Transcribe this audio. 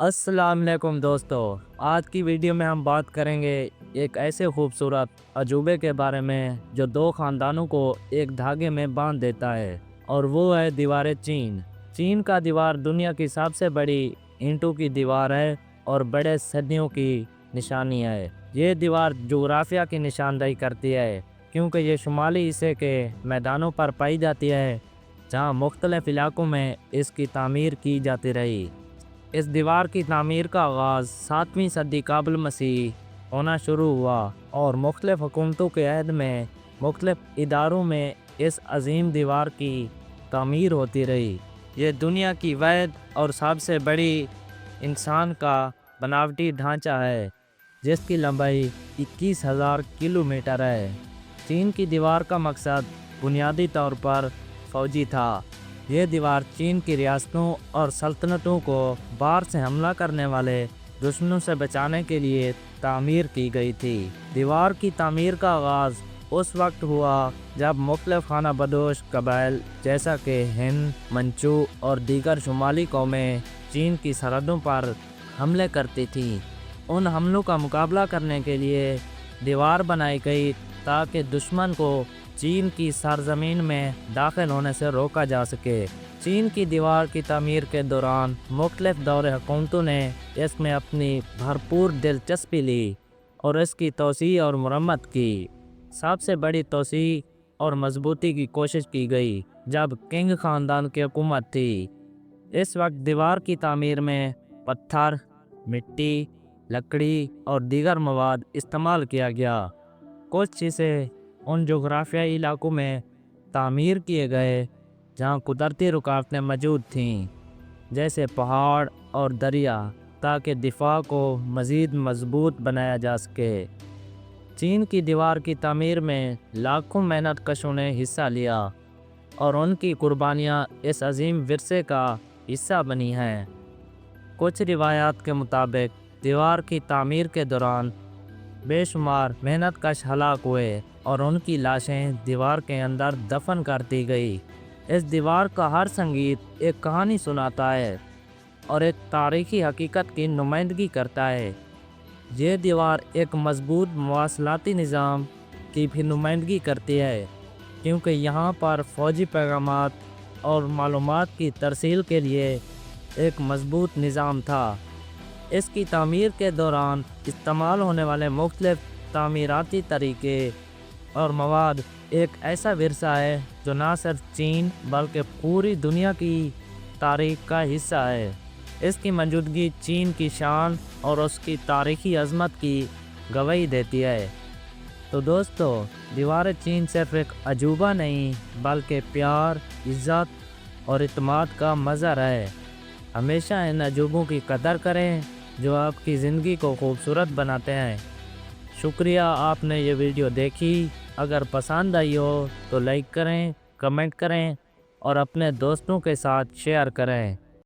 السلام علیکم دوستو، آج کی ویڈیو میں ہم بات کریں گے ایک ایسے خوبصورت عجوبے کے بارے میں جو دو خاندانوں کو ایک دھاگے میں باندھ دیتا ہے، اور وہ ہے دیوار چین۔ چین کا دیوار دنیا کی سب سے بڑی اینٹوں کی دیوار ہے اور بڑے صدیوں کی نشانی ہے۔ یہ دیوار جغرافیہ کی نشاندہی کرتی ہے کیونکہ یہ شمالی حصے کے میدانوں پر پائی جاتی ہے جہاں مختلف علاقوں میں اس کی تعمیر کی جاتی رہی۔ اس دیوار کی تعمیر کا آغاز 7ویں صدی قبل مسیح ہونا شروع ہوا اور مختلف حکومتوں کے عہد میں مختلف اداروں میں اس عظیم دیوار کی تعمیر ہوتی رہی۔ یہ دنیا کی واحد اور سب سے بڑی انسان کا بناوٹی ڈھانچہ ہے جس کی لمبائی 21,000 کلومیٹر ہے۔ چین کی دیوار کا مقصد بنیادی طور پر فوجی تھا۔ یہ دیوار چین کی ریاستوں اور سلطنتوں کو باہر سے حملہ کرنے والے دشمنوں سے بچانے کے لیے تعمیر کی گئی تھی۔ دیوار کی تعمیر کا آغاز اس وقت ہوا جب مختلف خانہ بدوش قبائل جیسا کہ ہند، منچو اور دیگر شمالی قومیں چین کی سرحدوں پر حملے کرتی تھیں۔ ان حملوں کا مقابلہ کرنے کے لیے دیوار بنائی گئی تاکہ دشمن کو چین کی سرزمین میں داخل ہونے سے روکا جا سکے۔ چین کی دیوار کی تعمیر کے دوران مختلف دور حکومتوں نے اس میں اپنی بھرپور دلچسپی لی اور اس کی توسیع اور مرمت کی۔ سب سے بڑی توسیع اور مضبوطی کی کوشش کی گئی جب قنگ خاندان کی حکومت تھی۔ اس وقت دیوار کی تعمیر میں پتھر، مٹی، لکڑی اور دیگر مواد استعمال کیا گیا۔ کچھ حصے ان جغرافیائی علاقوں میں تعمیر کیے گئے جہاں قدرتی رکاوٹیں موجود تھیں جیسے پہاڑ اور دریا، تاکہ دفاع کو مزید مضبوط بنایا جا سکے۔ چین کی دیوار کی تعمیر میں لاکھوں محنت کشوں نے حصہ لیا اور ان کی قربانیاں اس عظیم ورثے کا حصہ بنی ہیں۔ کچھ روایات کے مطابق دیوار کی تعمیر کے دوران بے شمار محنت کش ہلاک ہوئے اور ان کی لاشیں دیوار کے اندر دفن کر دی گئی۔ اس دیوار کا ہر سنگیت ایک کہانی سناتا ہے اور ایک تاریخی حقیقت کی نمائندگی کرتا ہے۔ یہ دیوار ایک مضبوط مواصلاتی نظام کی بھی نمائندگی کرتی ہے کیونکہ یہاں پر فوجی پیغامات اور معلومات کی ترسیل کے لیے ایک مضبوط نظام تھا۔ اس کی تعمیر کے دوران استعمال ہونے والے مختلف تعمیراتی طریقے اور مواد ایک ایسا ورثہ ہے جو نہ صرف چین بلکہ پوری دنیا کی تاریخ کا حصہ ہے۔ اس کی موجودگی چین کی شان اور اس کی تاریخی عظمت کی گواہی دیتی ہے۔ تو دوستو، دیوار چین صرف ایک عجوبہ نہیں بلکہ پیار، عزت اور اعتماد کا مظہر ہے۔ ہمیشہ ان عجوبوں کی قدر کریں جو آپ کی زندگی کو خوبصورت بناتے ہیں۔ شکریہ آپ نے یہ ویڈیو دیکھی۔ اگر پسند آئی ہو تو لائک کریں، کمنٹ کریں اور اپنے دوستوں کے ساتھ شیئر کریں۔